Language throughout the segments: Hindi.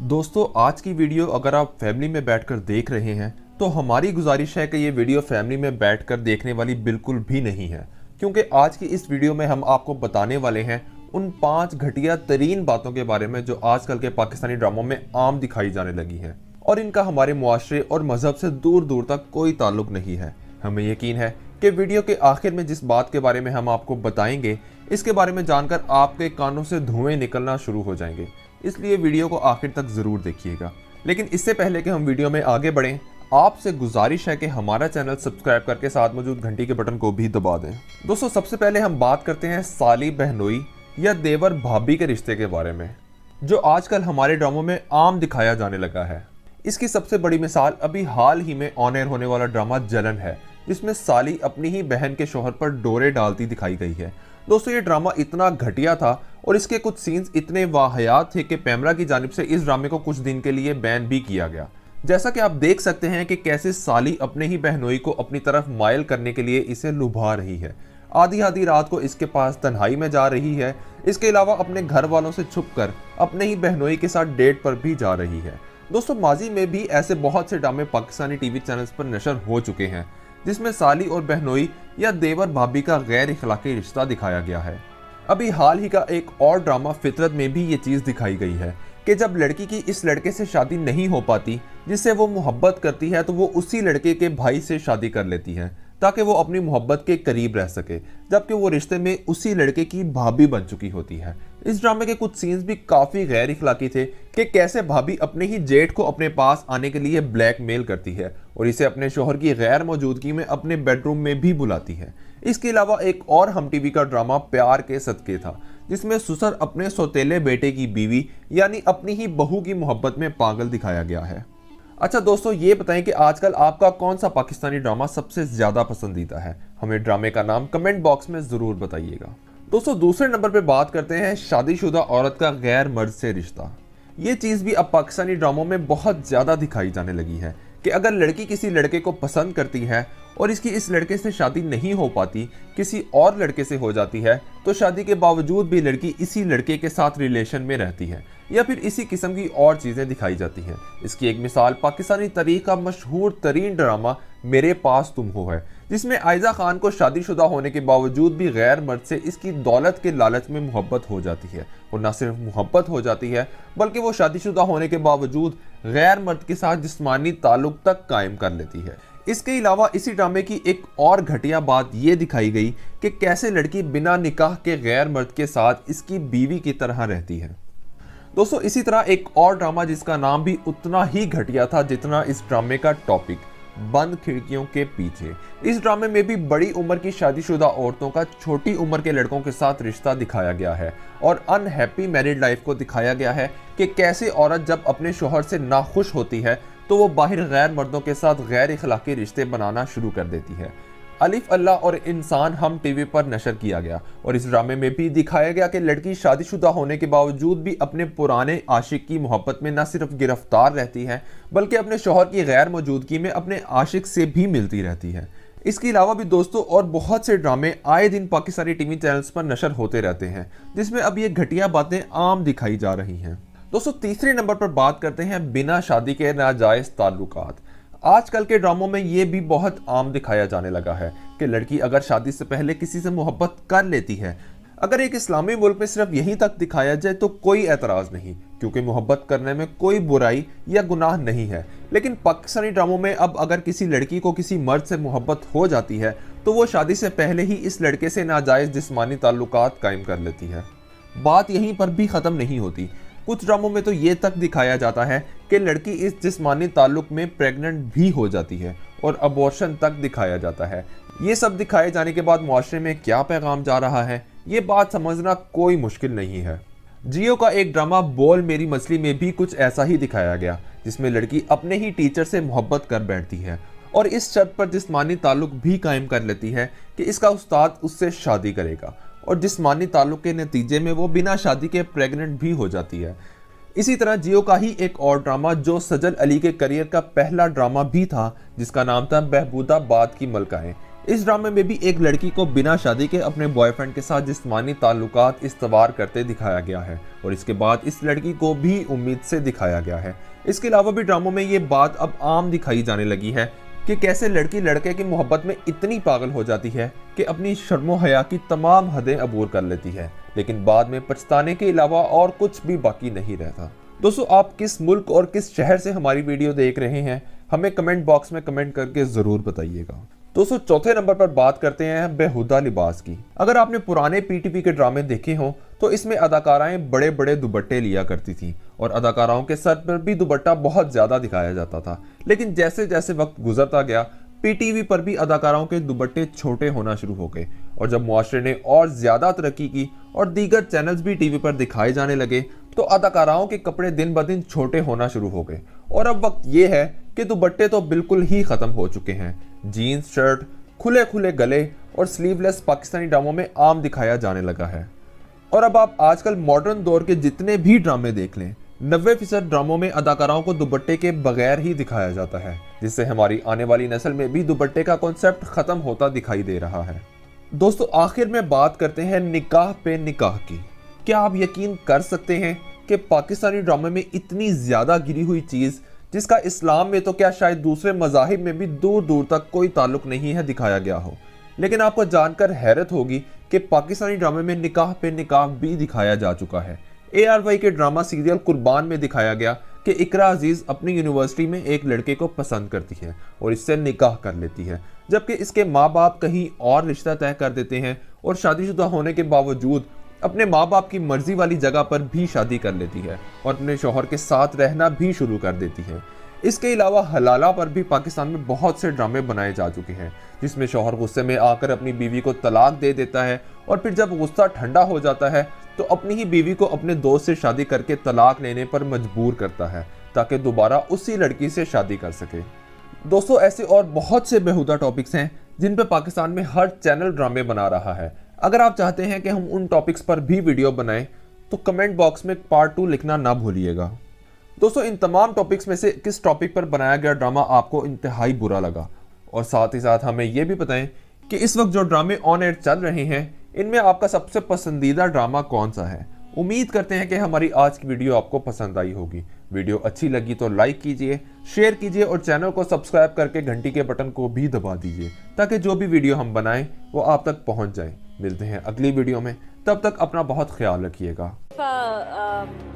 दोस्तों आज की वीडियो अगर आप फैमिली में बैठकर देख रहे हैं तो हमारी गुजारिश है कि ये वीडियो फैमिली में बैठकर देखने वाली बिल्कुल भी नहीं है, क्योंकि आज की इस वीडियो में हम आपको बताने वाले हैं उन 5 घटिया तरीन बातों के बारे में जो आजकल के पाकिस्तानी ड्रामों में आम दिखाई जाने लगी हैं और इनका हमारे मुआशरे और मजहब से दूर दूर तक कोई ताल्लुक नहीं है। हमें यकीन है कि वीडियो के आखिर में जिस बात के बारे में हम आपको बताएंगे इसके बारे में जानकर आपके कानों से धुएं निकलना शुरू हो जाएंगे, इसलिए वीडियो को आखिर तक जरूर देखिएगा। लेकिन इससे पहले कि हम वीडियो में आगे बढ़ें, आपसे गुजारिश है कि हमारा चैनल सब्सक्राइब करके साथ मौजूद घंटी के बटन को भी दबा दें। दोस्तों सबसे पहले हम बात करते हैं साली बहनोई या देवर भाभी के रिश्ते के बारे में, जो आजकल हमारे ड्रामों में आम दिखाया जाने लगा है। इसकी सबसे बड़ी मिसाल अभी हाल ही में ऑन एयर होने वाला ड्रामा जलन है, जिसमें साली अपनी ही बहन के शोहर पर डोरे डालती दिखाई गई है। दोस्तों ये ड्रामा इतना घटिया था और इसके कुछ सीन्स इतने वाहियात थे कि पैमरा की जानिब से इस ड्रामे को कुछ दिन के लिए बैन भी किया गया। जैसा कि आप देख सकते हैं कि कैसे साली अपने ही बहनोई को अपनी तरफ मायल करने के लिए इसे लुभा रही है। आधी आधी रात को इसके पास तन्हाई में जा रही है। इसके अलावा अपने घर वालों से छुपकर अपने ही बहनोई के साथ डेट पर भी जा रही है। दोस्तों माजी में भी ऐसे बहुत से ड्रामे पाकिस्तानी टीवी चैनल्स पर नशर हो चुके हैं जिसमें साली और बहनोई या देवर भाभी का गैर इखलाकी रिश्ता दिखाया गया है। अभी हाल ही का एक और ड्रामा फितरत में भी ये चीज़ दिखाई गई है कि जब लड़की की इस लड़के से शादी नहीं हो पाती जिससे वो मोहब्बत करती है तो वो उसी लड़के के भाई से शादी कर लेती है ताकि वो अपनी मोहब्बत के करीब रह सके, जबकि वो रिश्ते में उसी लड़के की भाभी बन चुकी होती है। इस ड्रामे के कुछ सीन्स भी काफ़ी गैर इखलाकी थे कि कैसे भाभी अपने ही जेठ को अपने पास आने के लिए ब्लैकमेल करती है और इसे अपने शोहर की गैर मौजूदगी में अपने बेडरूम में भी बुलाती है। इसके अलावा एक और हम टीवी का ड्रामा प्यार के सदके था, जिसमें सुसर अपने सौतेले बेटे की बीवी यानी अपनी ही बहू की मोहब्बत में पागल दिखाया गया है। अच्छा दोस्तों ये बताएं कि आजकल आपका कौन सा पाकिस्तानी ड्रामा सबसे ज़्यादा पसंदीदा है? हमें ड्रामे का नाम कमेंट बॉक्स में ज़रूर बताइएगा। दोस्तों दूसरे नंबर पे बात करते हैं शादीशुदा औरत का गैर मर्द से रिश्ता। ये चीज़ भी अब पाकिस्तानी ड्रामों में बहुत ज़्यादा दिखाई जाने लगी है कि अगर लड़की किसी लड़के को पसंद करती है और इसकी इस लड़के से शादी नहीं हो पाती, किसी और लड़के से हो जाती है, तो शादी के बावजूद भी लड़की इसी लड़के के साथ रिलेशन में रहती है या फिर इसी किस्म की और चीज़ें दिखाई जाती हैं। इसकी एक मिसाल पाकिस्तानी तारीख का मशहूर तरीन ड्रामा मेरे पास तुम हो है, जिसमें आयजा खान को शादीशुदा होने के बावजूद भी गैर मर्द से इसकी दौलत के लालच में मोहब्बत हो जाती है और न सिर्फ मोहब्बत हो जाती है बल्कि वो शादीशुदा होने के बावजूद गैर मर्द के साथ जिस्मानी ताल्लुक तक कायम कर लेती है। इसके अलावा इसी ड्रामे की एक और घटिया बात यह दिखाई गई कि कैसे लड़की बिना निकाह के गैर मर्द के साथ इसकी बीवी की तरह रहती है। दोस्तों इसी तरह एक और ड्रामा जिसका नाम भी उतना ही घटिया था जितना इस ड्रामे का टॉपिक, बंद खिड़कियों के पीछे। इस ड्रामे में भी बड़ी उम्र की शादीशुदा औरतों का छोटी उम्र के लड़कों के साथ रिश्ता दिखाया गया है और अनहैप्पी मैरिड लाइफ को दिखाया गया है कि कैसे औरत जब अपने शोहर से नाखुश होती है तो वो बाहर गैर मर्दों के साथ गैर इखलाकी रिश्ते बनाना शुरू कर देती है। अलिफ अल्लाह और इंसान हम टीवी पर नशर किया गया और इस ड्रामे में भी दिखाया गया कि लड़की शादीशुदा होने के बावजूद भी अपने पुराने आशिक की मोहब्बत में न सिर्फ गिरफ्तार रहती है बल्कि अपने शोहर की गैर मौजूदगी में अपने आशिक से भी मिलती रहती है। इसके अलावा भी दोस्तों और बहुत से ड्रामे आए दिन पाकिस्तानी टीवी चैनल्स पर नशर होते रहते हैं जिसमें अब ये घटिया बातें आम दिखाई जा रही हैं। दोस्तों तीसरे नंबर पर बात करते हैं बिना शादी के नाजायज ताल्लुकात। आजकल के ड्रामों में ये भी बहुत आम दिखाया जाने लगा है कि लड़की अगर शादी से पहले किसी से मोहब्बत कर लेती है, अगर एक इस्लामी मुल्क में सिर्फ यहीं तक दिखाया जाए तो कोई एतराज़ नहीं, क्योंकि मोहब्बत करने में कोई बुराई या गुनाह नहीं है। लेकिन पाकिस्तानी ड्रामों में अब अगर किसी लड़की को किसी मर्द से मोहब्बत हो जाती है तो वो शादी से पहले ही इस लड़के से नाजायज़ जिस्मानी ताल्लुकात कायम कर लेती है। बात यहीं पर भी ख़त्म नहीं होती। कुछ ड्रामों में तो ये तक दिखाया जाता है कि लड़की इस जिस्मानी ताल्लुक में प्रेग्नेंट भी हो जाती है और अबॉर्शन तक दिखाया जाता है। ये सब दिखाए जाने के बाद मुआशरे में क्या पैगाम जा रहा है ये बात समझना कोई मुश्किल नहीं है। जियो का एक ड्रामा बोल मेरी मछली में भी कुछ ऐसा ही दिखाया गया, जिसमें लड़की अपने ही टीचर से मोहब्बत कर बैठती है और इस शर्त पर जिस्मानी ताल्लुक भी कायम कर लेती है कि इसका उस्ताद उससे शादी करेगा और जिस्मानी ताल्लुक के नतीजे में वो बिना शादी के प्रेग्नेंट भी हो जाती है। इसी तरह जियो का ही एक और ड्रामा जो सजल अली के करियर का पहला ड्रामा भी था जिसका नाम था बहबूदाबाद की मलकाएं। इस ड्रामे में भी एक लड़की को बिना शादी के अपने बॉयफ्रेंड के साथ जिस्मानी ताल्लुकात इस्तवार करते दिखाया गया है और इसके बाद इस लड़की को भी उम्मीद से दिखाया गया है। इसके अलावा भी ड्रामों में ये बात अब आम दिखाई जाने लगी है कि कैसे लड़की लड़के की मोहब्बत में इतनी पागल हो जाती है कि अपनी शर्मो हया की तमाम हदें अबूर कर लेती है, लेकिन बाद में पछताने के अलावा और कुछ भी बाकी नहीं रहता। दोस्तों, आप किस मुल्क और किस शहर से हमारी वीडियो देख रहे हैं, हमें कमेंट बॉक्स में कमेंट करके जरूर बताइएगा। दोस्तों, चौथे नंबर पर बात करते हैं बेहुदा लिबास की। अगर आपने पुराने पीटीवी के ड्रामे देखे हों तो इसमें अदाकाराएं बड़े बड़े दुपट्टे लिया करती थी और अदाकाराओं के सर पर भी दुपट्टा बहुत ज्यादा दिखाया जाता था। लेकिन जैसे जैसे वक्त गुजरता गया पीटीवी पर भी अदाकाराओं के दुपट्टे छोटे होना शुरू हो गए और जब मुआशरे ने और ज्यादा तरक्की की और दीगर चैनल्स भी टीवी पर दिखाए जाने लगे तो अदाकाराओं के कपड़े दिन ब दिन छोटे होना शुरू हो गए और अब वक्त ये है कि दुपट्टे तो बिल्कुल ही खत्म हो चुके हैं। जीन्स, शर्ट, खुले खुले गले और स्लीवलेस पाकिस्तानी ड्रामों में आम दिखाया जाने लगा है। और अब आप आजकल मॉडर्न दौर के जितने भी ड्रामे देख लें, 90% ड्रामों में अदाकाराओं को दुपट्टे के बगैर ही दिखाया जाता है, जिससे हमारी आने वाली नस्ल में भी दुपट्टे का कॉन्सेप्ट खत्म होता दिखाई दे रहा है। दोस्तों, आखिर में बात करते हैं निकाह पे निकाह की। क्या आप यकीन कर सकते हैं कि पाकिस्तानी ड्रामे में इतनी ज्यादा गिरी हुई चीज जिसका इस्लाम में तो क्या शायद दूसरे मज़ाहिब में भी दूर दूर तक कोई ताल्लुक नहीं है दिखाया गया हो। लेकिन आपको जानकर हैरत होगी कि पाकिस्तानी ड्रामे में निकाह पे निकाह भी दिखाया जा चुका है। ARY के ड्रामा सीरियल कुर्बान में दिखाया गया कि इकरा अजीज अपनी यूनिवर्सिटी में एक लड़के को पसंद करती है और इससे निकाह कर लेती है, जबकि इसके माँ बाप कहीं और रिश्ता तय कर देते हैं और शादीशुदा होने के बावजूद अपने माँ बाप की मर्जी वाली जगह पर भी शादी कर लेती है और अपने शौहर के साथ रहना भी शुरू कर देती है। इसके अलावा हलाला पर भी पाकिस्तान में बहुत से ड्रामे बनाए जा चुके हैं जिसमें शौहर गुस्से में आकर अपनी बीवी को तलाक दे देता है और फिर जब गुस्सा ठंडा हो जाता है तो अपनी ही बीवी को अपने दोस्त से शादी करके तलाक लेने पर मजबूर करता है ताकि दोबारा उसी लड़की से शादी कर सके। दोस्तों, ऐसे और बहुत से बेहुदा टॉपिक्स हैं जिन पर पाकिस्तान में हर चैनल ड्रामे बना रहा है। अगर आप चाहते हैं कि हम उन टॉपिक्स पर भी वीडियो बनाएं तो कमेंट बॉक्स में पार्ट 2 लिखना ना भूलिएगा। दोस्तों, इन तमाम टॉपिक्स में से किस टॉपिक पर बनाया गया ड्रामा आपको इंतहाई बुरा लगा, और साथ ही साथ हमें यह भी बताएं कि इस वक्त जो ड्रामे ऑन एयर चल रहे हैं इनमें आपका सबसे पसंदीदा ड्रामा कौन सा है। उम्मीद करते हैं कि हमारी आज की वीडियो आपको पसंद आई होगी। वीडियो अच्छी लगी तो लाइक कीजिए, शेयर कीजिए और चैनल को सब्सक्राइब करके घंटी के बटन को भी दबा दीजिए ताकि जो भी वीडियो हम बनाएं वो आप तक पहुंच जाए। मिलते हैं अगली वीडियो में, तब तक अपना बहुत ख्याल रखिएगा।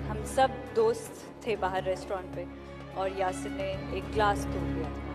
हम सब दोस्त थे बाहर रेस्टोरेंट पे और यासिर ने एक ग्लास तोड़ दिया।